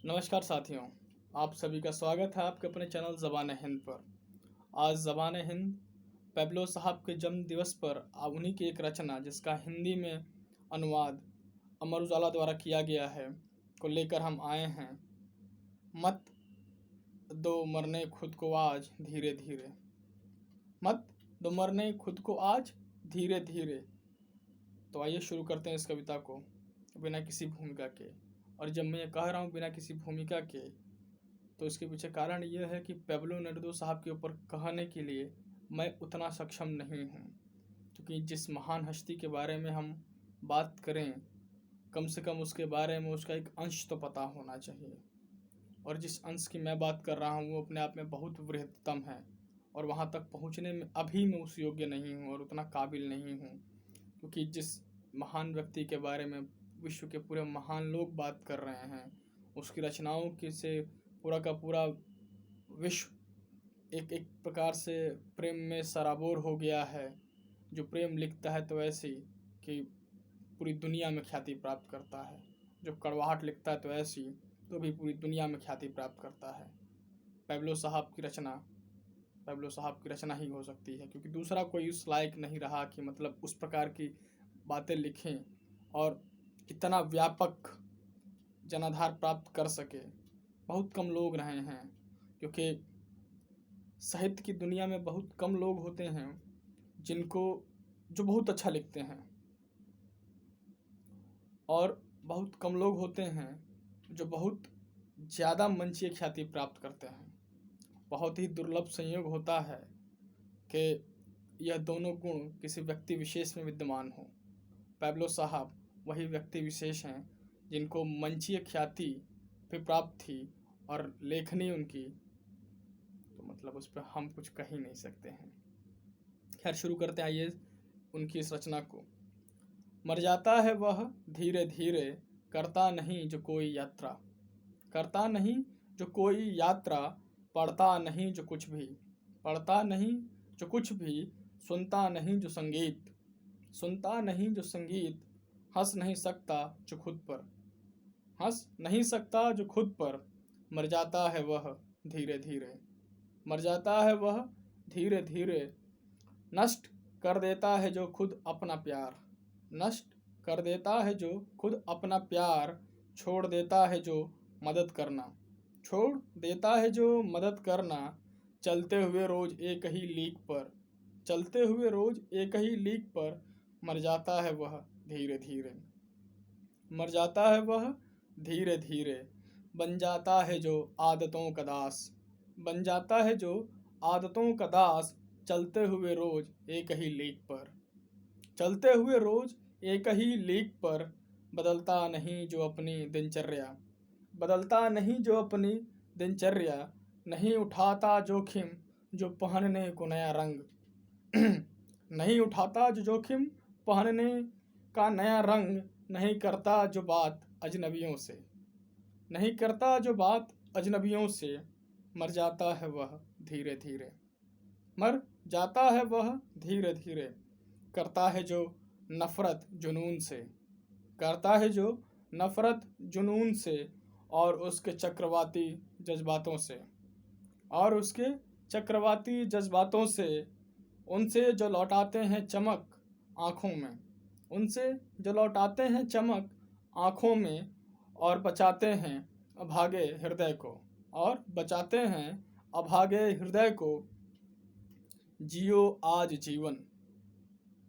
नमस्कार साथियों, आप सभी का स्वागत है आपके अपने चैनल ज़बान हिंद पर। आज ज़बान हिंद पैब्लो साहब के जन्म दिवस पर उन्हीं की एक रचना जिसका हिंदी में अनुवाद अमर उजाला द्वारा किया गया है को लेकर हम आए हैं। मत दो मरने खुद को आज धीरे धीरे, मत दो मरने खुद को आज धीरे धीरे। तो आइए शुरू करते हैं इस कविता को बिना किसी भूमिका के। और जब मैं ये कह रहा हूँ बिना किसी भूमिका के, तो इसके पीछे कारण यह है कि पैब्लो नेरुदा साहब के ऊपर कहने के लिए मैं उतना सक्षम नहीं हूँ, क्योंकि जिस महान हस्ती के बारे में हम बात करें, कम से कम उसके बारे में उसका एक अंश तो पता होना चाहिए। और जिस अंश की मैं बात कर रहा हूँ वो अपने आप में बहुत बृहत्तम है, और वहाँ तक पहुँचने में अभी मैं उस योग्य नहीं हूँ और उतना काबिल नहीं हूँ, क्योंकि जिस महान व्यक्ति के बारे में विश्व के पूरे महान लोग बात कर रहे हैं, उसकी रचनाओं के से पूरा का पूरा विश्व एक एक प्रकार से प्रेम में सराबोर हो गया है। जो प्रेम लिखता है तो ऐसी कि पूरी दुनिया में ख्याति प्राप्त करता है, जो कड़वाहट लिखता है तो ऐसी तो भी पूरी दुनिया में ख्याति प्राप्त करता है। पैब्लो साहब की रचना ही हो सकती है, क्योंकि दूसरा कोई उस लायक नहीं रहा कि मतलब उस प्रकार की बातें लिखें और इतना व्यापक जनाधार प्राप्त कर सके। बहुत कम लोग रहे हैं, क्योंकि साहित्य की दुनिया में बहुत कम लोग होते हैं जो बहुत अच्छा लिखते हैं, और बहुत कम लोग होते हैं जो बहुत ज़्यादा मंचीय ख्याति प्राप्त करते हैं। बहुत ही दुर्लभ संयोग होता है कि यह दोनों गुण किसी व्यक्ति विशेष में विद्यमान हो। पैब्लो साहब वही व्यक्ति विशेष हैं जिनको मंचीय ख्याति भी प्राप्त थी, और लेखनी उनकी तो मतलब उस पर हम कुछ कह ही नहीं सकते हैं। खैर शुरू करते हैं आइए उनकी इस रचना को। मर जाता है वह धीरे धीरे, करता नहीं जो कोई यात्रा, करता नहीं जो कोई यात्रा, पढ़ता नहीं जो कुछ भी, पढ़ता नहीं जो कुछ भी, सुनता नहीं जो संगीत, सुनता नहीं जो संगीत, हंस नहीं सकता जो खुद पर, हंस नहीं सकता जो खुद पर। मर जाता है वह धीरे धीरे, मर जाता है वह धीरे धीरे, नष्ट कर देता है जो खुद अपना प्यार, नष्ट कर देता है जो खुद अपना प्यार, छोड़ देता है जो मदद करना, छोड़ देता है जो मदद करना, चलते हुए रोज एक ही लीक पर, चलते हुए रोज एक ही लीक पर। मर जाता है वह धीरे धीरे, मर जाता है वह धीरे धीरे, बन जाता है जो आदतों का दास, बन जाता है जो आदतों का दास, चलते हुए रोज एक ही लीक पर, चलते हुए रोज एक ही लीक पर। बदलता नहीं जो अपनी दिनचर्या, बदलता नहीं जो अपनी दिनचर्या, नहीं उठाता जोखिम जो पहनने को नया रंग, नहीं उठाता जो जोखिम पहनने का नया रंग, नहीं करता जो बात अजनबियों से, नहीं करता जो बात अजनबियों से। मर जाता है वह धीरे धीरे, मर जाता है वह धीरे धीरे, करता है जो नफ़रत जुनून से, करता है जो नफ़रत जुनून से, और उसके चक्रवाती जज्बातों से, और उसके चक्रवाती जज्बातों से। उनसे जो लौटाते हैं चमक आँखों में, उनसे जो लौटाते हैं चमक आँखों में, और बचाते हैं अभागे हृदय को, और बचाते हैं अभागे हृदय को। जियो आज जीवन,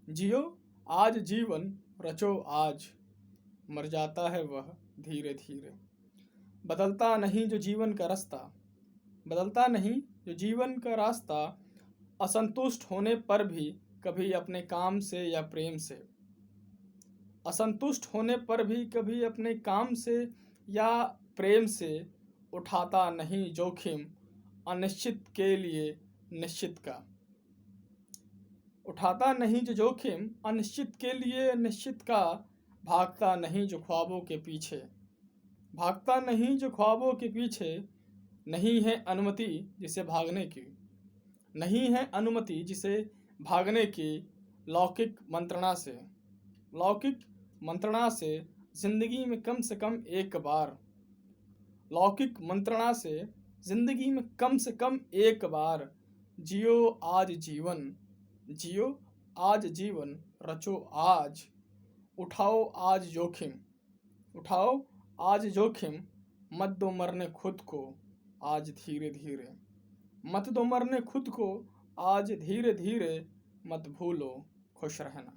जियो आज जीवन, रचो आज। मर जाता है वह धीरे धीरे, बदलता नहीं जो जीवन का रास्ता, बदलता नहीं जो जीवन का रास्ता, असंतुष्ट होने पर भी कभी अपने काम से या प्रेम से, असंतुष्ट होने पर भी कभी अपने काम से या प्रेम से, उठाता नहीं जोखिम अनिश्चित के लिए निश्चित का, उठाता नहीं जो जोखिम अनिश्चित के लिए निश्चित का। भागता नहीं जो ख्वाबों के पीछे, भागता नहीं जो ख्वाबों के पीछे, नहीं है अनुमति जिसे भागने की, नहीं है अनुमति जिसे भागने की। लौकिक मंत्रणा से, लौकिक मंत्रणा से, जिंदगी में कम से कम एक बार, लौकिक मंत्रणा से जिंदगी में कम से कम एक बार जियो आज जीवन, जियो आज जीवन, रचो आज, उठाओ आज जोखिम, उठाओ आज जोखिम, मत दो मरने खुद को आज धीरे धीरे, मत दो मरने खुद को आज धीरे धीरे, मत भूलो खुश रहना,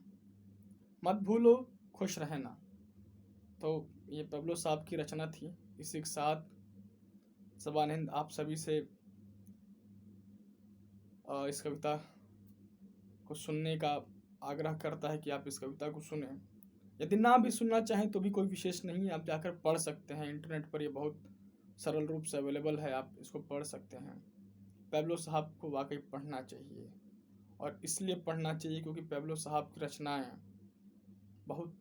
मत भूलो खुश रहना। तो ये पेब्लो साहब की रचना थी। इसी के साथ ज़बान हिंद आप सभी से इस कविता को सुनने का आग्रह करता है कि आप इस कविता को सुनें। यदि ना भी सुनना चाहें तो भी कोई विशेष नहीं है, आप जाकर पढ़ सकते हैं। इंटरनेट पर ये बहुत सरल रूप से अवेलेबल है, आप इसको पढ़ सकते हैं। पेब्लो साहब को वाकई पढ़ना चाहिए, और इसलिए पढ़ना चाहिए क्योंकि पेब्लो साहब की रचनाएं बहुत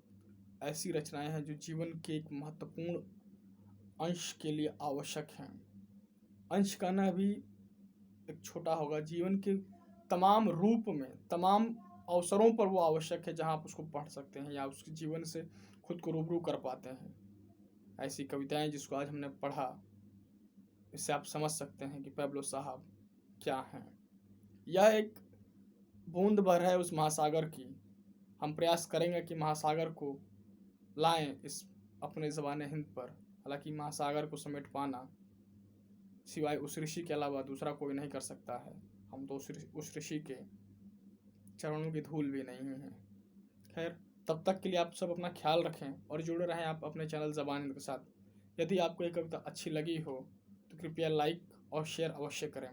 ऐसी रचनाएं हैं जो जीवन के एक महत्वपूर्ण अंश के लिए आवश्यक हैं। अंश कहना भी एक छोटा होगा, जीवन के तमाम रूप में, तमाम अवसरों पर वो आवश्यक है जहां आप उसको पढ़ सकते हैं या उसके जीवन से खुद को रूबरू कर पाते हैं। ऐसी कविताएं जिसको आज हमने पढ़ा, इससे आप समझ सकते हैं कि पेब्लो साहब क्या हैं। यह एक बूंद भर है उस महासागर की। हम प्रयास करेंगे कि महासागर को लाएं इस अपने ज़बान हिंद पर। हालांकि महासागर को समेट पाना सिवाय उस ऋषि के अलावा दूसरा कोई नहीं कर सकता है। हम तो उस ऋषि के चरणों की धूल भी नहीं हैं। खैर, तब तक के लिए आप सब अपना ख्याल रखें और जुड़े रहें आप अपने चैनल ज़बान हिंद के साथ। यदि आपको ये कविता अच्छी लगी हो तो कृपया लाइक और शेयर अवश्य करें।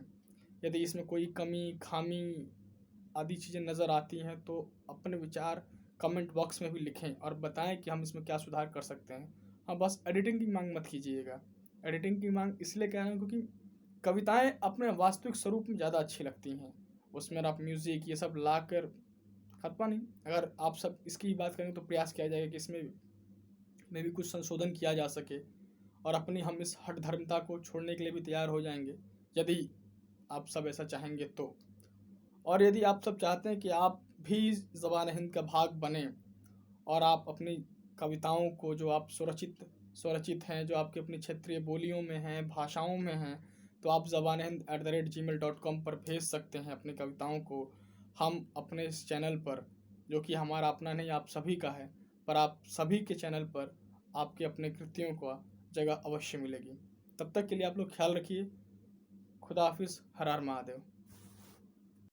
यदि इसमें कोई कमी, खामी आदि चीज़ें नज़र आती हैं तो अपने विचार कमेंट बॉक्स में भी लिखें और बताएं कि हम इसमें क्या सुधार कर सकते हैं। हाँ, बस एडिटिंग की मांग मत कीजिएगा। एडिटिंग की मांग इसलिए कह रहे हैं क्योंकि कविताएं अपने वास्तविक स्वरूप में ज़्यादा अच्छी लगती हैं। उसमें आप म्यूज़िक ये सब ला कर खत्मा नहीं। अगर आप सब इसकी बात करेंगे तो प्रयास किया जाएगा कि इसमें भी कुछ संशोधन किया जा सके, और अपनी हम इस हठ धर्मता को छोड़ने के लिए भी तैयार हो जाएंगे यदि आप सब ऐसा चाहेंगे तो। और यदि आप सब चाहते हैं कि आप भी ज़बान हिंद का भाग बने और आप अपनी कविताओं को जो आप स्वरचित हैं, जो आपके अपनी क्षेत्रीय बोलियों में हैं, भाषाओं में हैं, तो आप zabanhind@gmail.com पर भेज सकते हैं अपनी कविताओं को। हम अपने इस चैनल पर, जो कि हमारा अपना नहीं आप सभी का है, पर आप सभी के चैनल पर आपके अपने कृतियों को जगह अवश्य मिलेगी। तब तक के लिए आप लोग ख्याल रखिए। खुदा हाफिज़। हर हर महादेव।